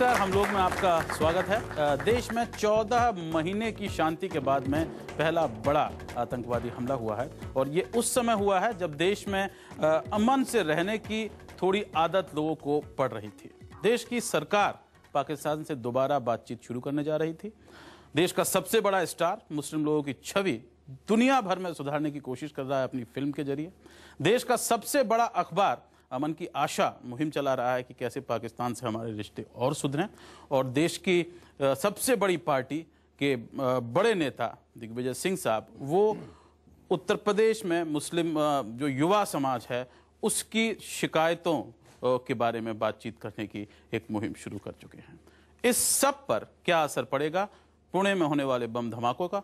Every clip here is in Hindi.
नमस्कार, हम लोग में आपका स्वागत है। देश में 14 महीने की शांति के बाद में पहला बड़ा आतंकवादी हमला हुआ है और ये उस समय हुआ है जब देश में अमन से रहने की थोड़ी आदत लोगों को पड़ रही थी। देश की सरकार पाकिस्तान से दोबारा बातचीत शुरू करने जा रही थी। देश का सबसे बड़ा स्टार मुस्लिम लोगों की छवि दुनिया भर में सुधारने की कोशिश कर रहा है अपनी फिल्म के जरिए। देश का सबसे बड़ा अखबार अमन की आशा मुहिम चला रहा है कि कैसे पाकिस्तान से हमारे रिश्ते और सुधरें, और देश की सबसे बड़ी पार्टी के बड़े नेता दिग्विजय सिंह साहब वो उत्तर प्रदेश में मुस्लिम जो युवा समाज है उसकी शिकायतों के बारे में बातचीत करने की एक मुहिम शुरू कर चुके हैं। इस सब पर क्या असर पड़ेगा पुणे में होने वाले बम धमाकों का,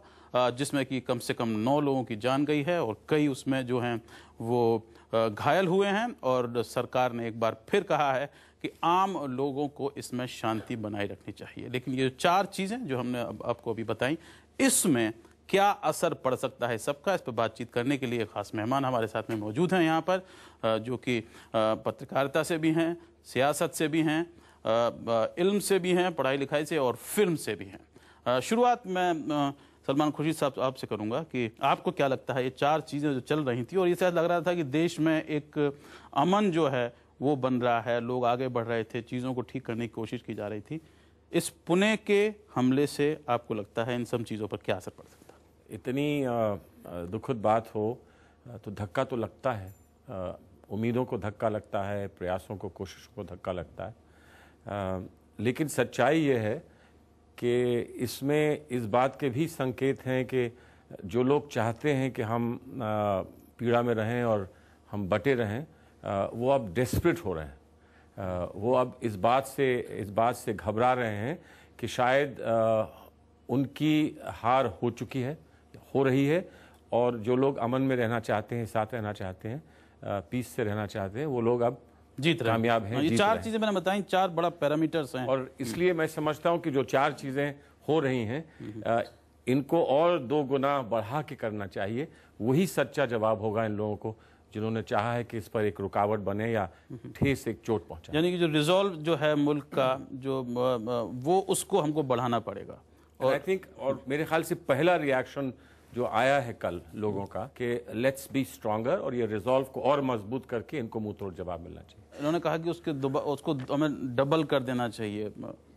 जिसमें कि कम से कम 9 लोगों की जान गई है और कई उसमें जो हैं वो घायल हुए हैं, और सरकार ने एक बार फिर कहा है कि आम लोगों को इसमें शांति बनाए रखनी चाहिए। लेकिन ये 4 चीज़ें जो हमने आपको अभी बताई, इसमें क्या असर पड़ सकता है सबका, इस पर बातचीत करने के लिए खास मेहमान हमारे साथ में मौजूद हैं यहाँ पर, जो कि पत्रकारिता से भी हैं, सियासत से भी हैं, इल्म से भी हैं, पढ़ाई लिखाई से और फिल्म से भी हैं। शुरुआत में सलमान खुर्शीद साहब आपसे करूंगा कि आपको क्या लगता है ये 4 चीज़ें जो चल रही थी और ये शायद लग रहा था कि देश में एक अमन जो है वो बन रहा है, लोग आगे बढ़ रहे थे, चीज़ों को ठीक करने की कोशिश की जा रही थी, इस पुणे के हमले से आपको लगता है इन सब चीज़ों पर क्या असर पड़ सकता है? इतनी दुखद बात हो तो धक्का तो लगता है, उम्मीदों को धक्का लगता है, प्रयासों को, कोशिशों को धक्का लगता है। लेकिन सच्चाई ये है कि इसमें इस बात के भी संकेत हैं कि जो लोग चाहते हैं कि हम पीड़ा में रहें और हम बटे रहें, वो अब डेस्परेट हो रहे हैं। वो अब इस बात से घबरा रहे हैं कि शायद उनकी हार हो चुकी है, हो रही है, और जो लोग अमन में रहना चाहते हैं, साथ रहना चाहते हैं, पीस से रहना चाहते हैं, वो लोग अब जीत कामयाब हैं। ये 4 चीजें मैंने बताई, 4 बड़ा पैरामीटर्स हैं, और इसलिए मैं समझता हूं कि जो 4 चीजें हो रही हैं इनको और 2 गुना बढ़ा के करना चाहिए। वही सच्चा जवाब होगा इन लोगों को जिन्होंने चाहा है कि इस पर एक रुकावट बने या ठेस एक चोट पहुंचाए। यानी कि जो रिजॉल्व जो है मुल्क का जो वो उसको हमको बढ़ाना पड़ेगा। और आई थिंक, और मेरे ख्याल से पहला रिएक्शन जो आया है कल लोगों का कि लेट्स बी स्ट्रॉन्गर, और ये रिजॉल्व को और मजबूत करके इनको मुंह तोड़ जवाब मिलना चाहिए। उन्होंने कहा कि उसको हमें डबल कर देना चाहिए,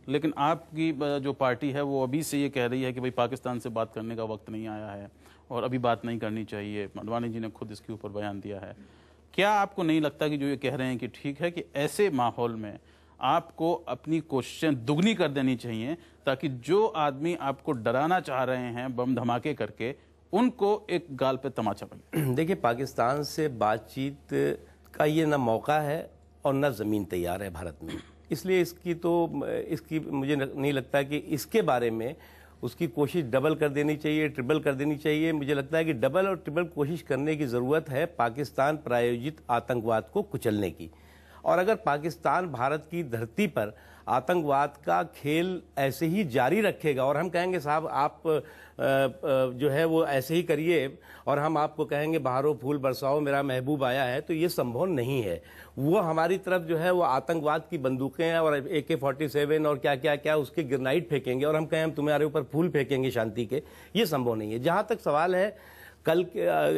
लेकिन आपकी जो पार्टी है वो अभी से ये कह रही है कि भाई पाकिस्तान से बात करने का वक्त नहीं आया है और अभी बात नहीं करनी चाहिए। अडवाणी जी ने खुद इसके ऊपर बयान दिया है। क्या आपको नहीं लगता कि जो ये कह रहे हैं कि ठीक है कि ऐसे माहौल में आपको अपनी कोशिशें दुगनी कर देनी चाहिए ताकि जो आदमी आपको डराना चाह रहे हैं बम धमाके करके, उनको एक गाल पे तमाचा लगे? देखिए, पाकिस्तान से बातचीत का ये ना मौका है और ना ज़मीन तैयार है भारत में, इसलिए इसकी मुझे नहीं लगता कि इसके बारे में उसकी कोशिश डबल कर देनी चाहिए, ट्रिपल कर देनी चाहिए। मुझे लगता है कि डबल और ट्रिपल कोशिश करने की ज़रूरत है पाकिस्तान प्रायोजित आतंकवाद को कुचलने की। और अगर पाकिस्तान भारत की धरती पर आतंकवाद का खेल ऐसे ही जारी रखेगा और हम कहेंगे साहब आप जो है वो ऐसे ही करिए और हम आपको कहेंगे बहारो फूल बरसाओ मेरा महबूब आया है, तो ये संभव नहीं है। वो हमारी तरफ जो है वो आतंकवाद की बंदूकें और AK-47 और क्या क्या क्या उसके ग्रेनाइड फेंकेंगे और हम कहें हम तुम्हारे ऊपर फूल फेंकेंगे शांति के, ये संभव नहीं है। जहाँ तक सवाल है कल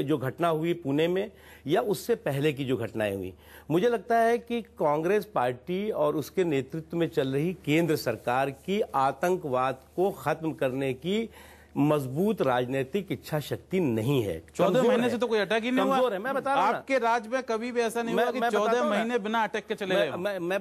जो घटना हुई पुणे में या उससे पहले की जो घटनाएं हुई, मुझे लगता है कि कांग्रेस पार्टी और उसके नेतृत्व में चल रही केंद्र सरकार की आतंकवाद को खत्म करने की मजबूत राजनीतिक इच्छा शक्ति नहीं है। 14 महीने से तो कोई अटैक ही नहीं हुआ है। मैं बता रहा हूं, आपके राज में कभी भी ऐसा नहीं हुआ कि 14 महीने बिना अटैक के चले गए। मैं